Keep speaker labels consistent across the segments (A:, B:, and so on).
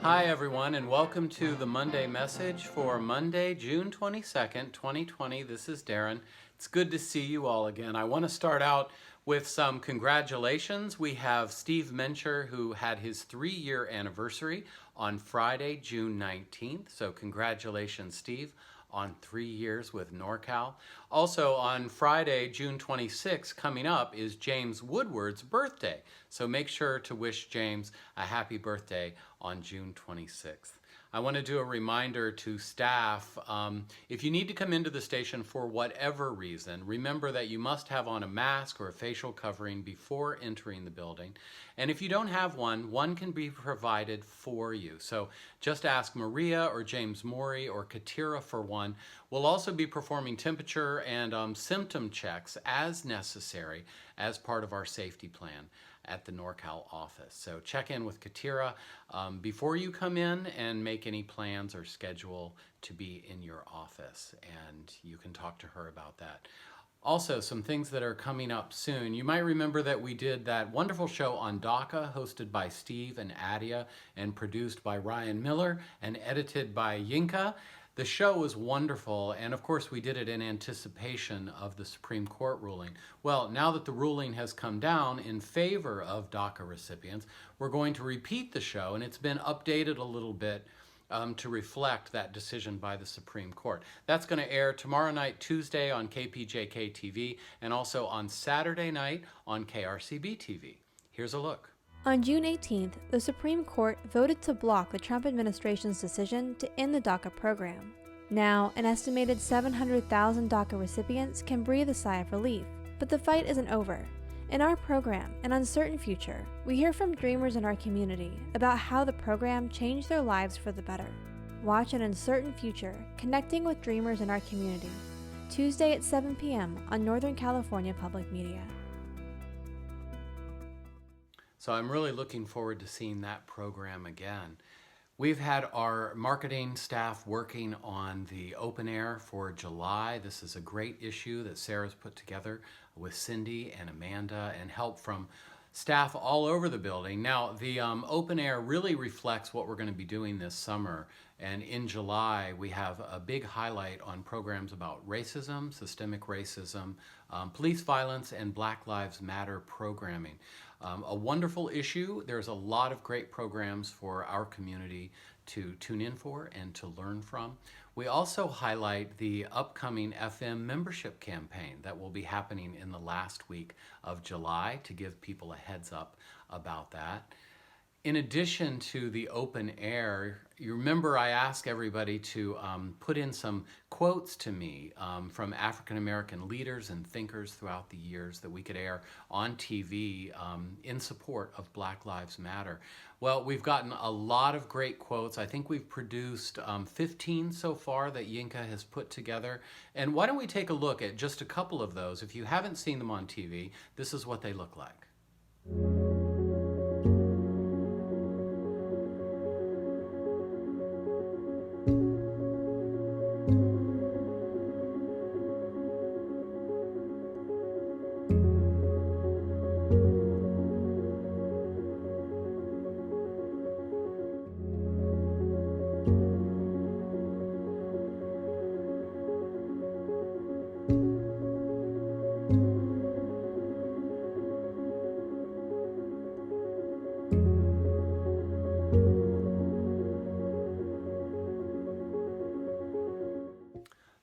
A: Hi everyone, and welcome to the Monday message for Monday, June 22nd, 2020. This is Darren. It's good to see you all again. I want to start out with some congratulations. We have Steve Mencher, who had his 3-year anniversary on Friday, June 19th. So congratulations, Steve, on 3 years with NorCal. Also on Friday, June 26th, coming up is James Woodward's birthday. So make sure to wish James a happy birthday on June 26th. I want to do a reminder to staff, if you need to come into the station for whatever reason, remember that you must have on a mask or a facial covering before entering the building. And if you don't have one, one can be provided for you. So just ask Maria or James Morey or Katira for one. We'll also be performing temperature and symptom checks as necessary as part of our safety plan at the NorCal office. So check in with Katira before you come in and make any plans or schedule to be in your office, and you can talk to her about that. Also, some things that are coming up soon. You might remember that we did that wonderful show on DACA, hosted by Steve and Adia, and produced by Ryan Miller, and edited by Yinka. The show was wonderful, and of course we did it in anticipation of the Supreme Court ruling. Well, now that the ruling has come down in favor of DACA recipients, we're going to repeat the show, and it's been updated a little bit to reflect that decision by the Supreme Court. That's going to air tomorrow night, Tuesday, on KPJK TV, and also on Saturday night on KRCB TV. Here's a look.
B: On June 18th, the Supreme Court voted to block the Trump administration's decision to end the DACA program. Now, an estimated 700,000 DACA recipients can breathe a sigh of relief, but the fight isn't over. In our program, An Uncertain Future, we hear from dreamers in our community about how the program changed their lives for the better. Watch An Uncertain Future, Connecting with Dreamers in Our Community, Tuesday at 7 p.m. on Northern California Public Media.
A: So I'm really looking forward to seeing that program again. We've had our marketing staff working on the open air for July. This is a great issue that Sarah's put together with Cindy and Amanda, and help from staff all over the building. Now, the open air really reflects what we're going to be doing this summer. And in July, we have a big highlight on programs about racism, systemic racism, police violence, and Black Lives Matter programming. A wonderful issue. There's a lot of great programs for our community to tune in for and to learn from. We also highlight the upcoming FM membership campaign that will be happening in the last week of July to give people a heads up about that. In addition to the open air, you remember I asked everybody to put in some quotes to me from African American leaders and thinkers throughout the years that we could air on TV in support of Black Lives Matter. Well, we've gotten a lot of great quotes. I think we've produced 15 so far that Yinka has put together. And why don't we take a look at just a couple of those? If you haven't seen them on TV, this is what they look like.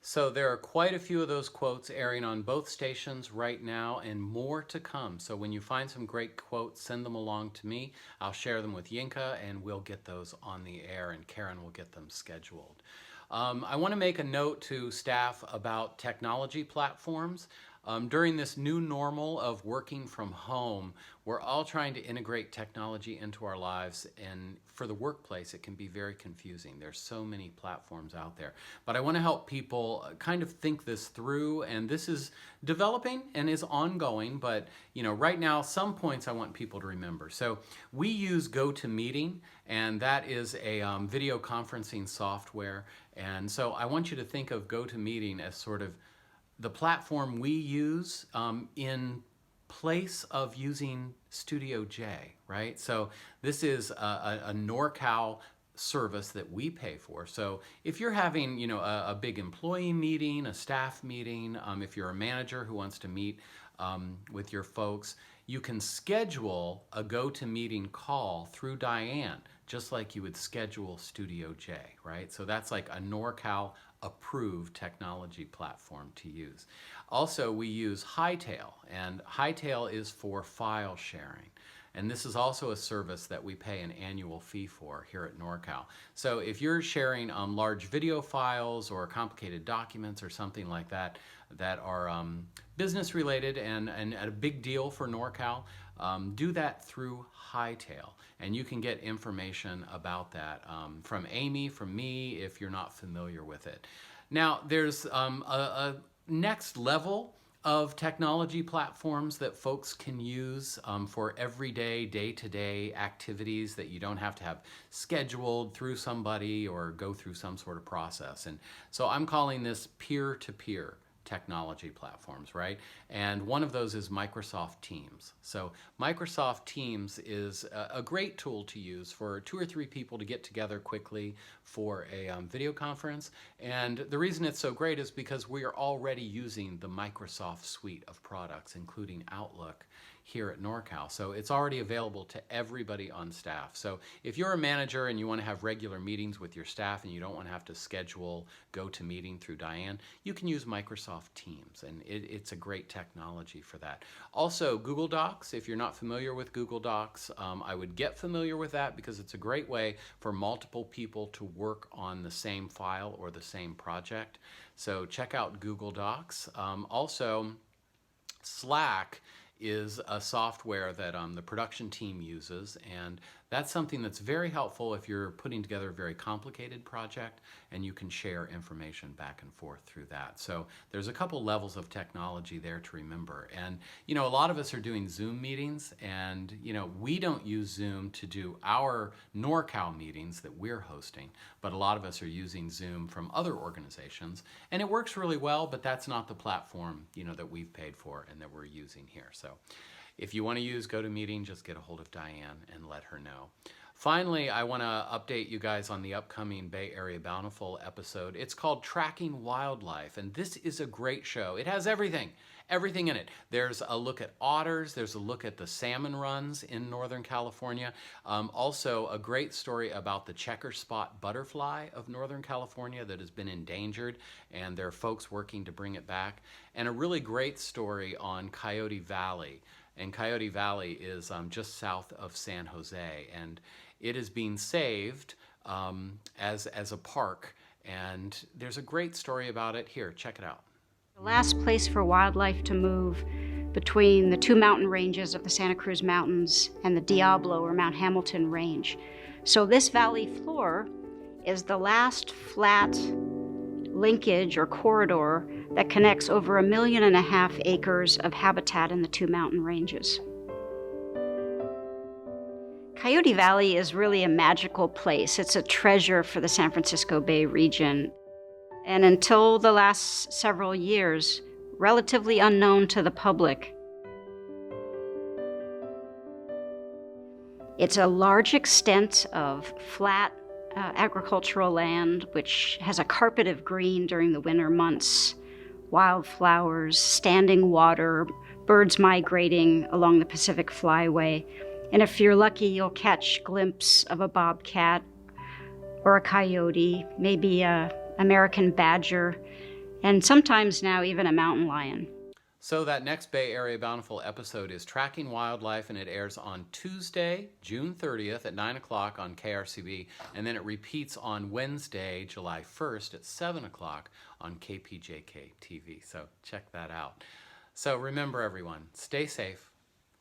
A: So there are quite a few of those quotes airing on both stations right now, and more to come. So when you find some great quotes, send them along to me. I'll share them with Yinka, and we'll get those on the air, and Karen will get them scheduled. I want to make a note to staff about technology platforms. During this new normal of working from home, we're all trying to integrate technology into our lives, and for the workplace it can be very confusing. There's so many platforms out there. But I want to help people kind of think this through, and this is developing and is ongoing, but right now some points I want people to remember. So we use GoToMeeting, and that is a video conferencing software, and so I want you to think of GoToMeeting as sort of the platform we use in place of using Studio J, right? So this is a NorCal service that we pay for. So if you're having, a big employee meeting, a staff meeting, if you're a manager who wants to meet with your folks, you can schedule a go-to-meeting call through Diane, just like you would schedule Studio J, right? So that's like a NorCal approved technology platform to use. Also, we use Hightail, and Hightail is for file sharing. And this is also a service that we pay an annual fee for here at NorCal. So if you're sharing large video files or complicated documents or something like that that are business related and a big deal for NorCal, do that through Hightail. And you can get information about that from Amy, from me, if you're not familiar with it. Now, there's a next level of technology platforms that folks can use for everyday, day-to-day activities that you don't have to have scheduled through somebody or go through some sort of process. And so I'm calling this peer-to-peer technology platforms, right? And one of those is Microsoft Teams. So Microsoft Teams is a great tool to use for 2 or 3 people to get together quickly for a video conference. And the reason it's so great is because we are already using the Microsoft suite of products, including Outlook, here at NorCal. So it's already available to everybody on staff. So if you're a manager and you want to have regular meetings with your staff and you don't want to have to schedule GoToMeeting through Diane, you can use Microsoft Teams, and it's a great technology for that. Also, Google Docs. If you're not familiar with Google Docs, I would get familiar with that because it's a great way for multiple people to work on the same file or the same project. So check out Google Docs. Also, Slack is a software that the production team uses, and that's something that's very helpful if you're putting together a very complicated project, and you can share information back and forth through that. So there's a couple levels of technology there to remember. And a lot of us are doing Zoom meetings, and we don't use Zoom to do our NorCal meetings that we're hosting, but a lot of us are using Zoom from other organizations, and it works really well, but that's not the platform that we've paid for and that we're using here. So if you want to use GoToMeeting, just get a hold of Diane and let her know. Finally, I want to update you guys on the upcoming Bay Area Bountiful episode. It's called Tracking Wildlife, and this is a great show. It has everything in it. There's a look at otters, there's a look at the salmon runs in Northern California. Also, a great story about the checker spot butterfly of Northern California that has been endangered, and there are folks working to bring it back. And a really great story on Coyote Valley. And Coyote Valley is just south of San Jose, and it is being saved as a park, and there's a great story about it. Here, check it out.
C: The last place for wildlife to move between the 2 mountain ranges of the Santa Cruz Mountains and the Diablo or Mount Hamilton Range. So this valley floor is the last flat linkage or corridor that connects over 1.5 million acres of habitat in the 2 mountain ranges. Coyote Valley is really a magical place. It's a treasure for the San Francisco Bay region. And until the last several years, relatively unknown to the public. It's a large extent of flat agricultural land, which has a carpet of green during the winter months, wildflowers, standing water, birds migrating along the Pacific Flyway. And if you're lucky, you'll catch a glimpse of a bobcat or a coyote, maybe a American badger, and sometimes now even a mountain lion.
A: So that next Bay Area Bountiful episode is Tracking Wildlife, and it airs on Tuesday, June 30th at 9 o'clock on KRCB, and then it repeats on Wednesday, July 1st at 7 o'clock on KPJK TV. So check that out. So remember, everyone, stay safe,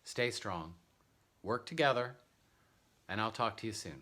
A: stay strong, work together, and I'll talk to you soon.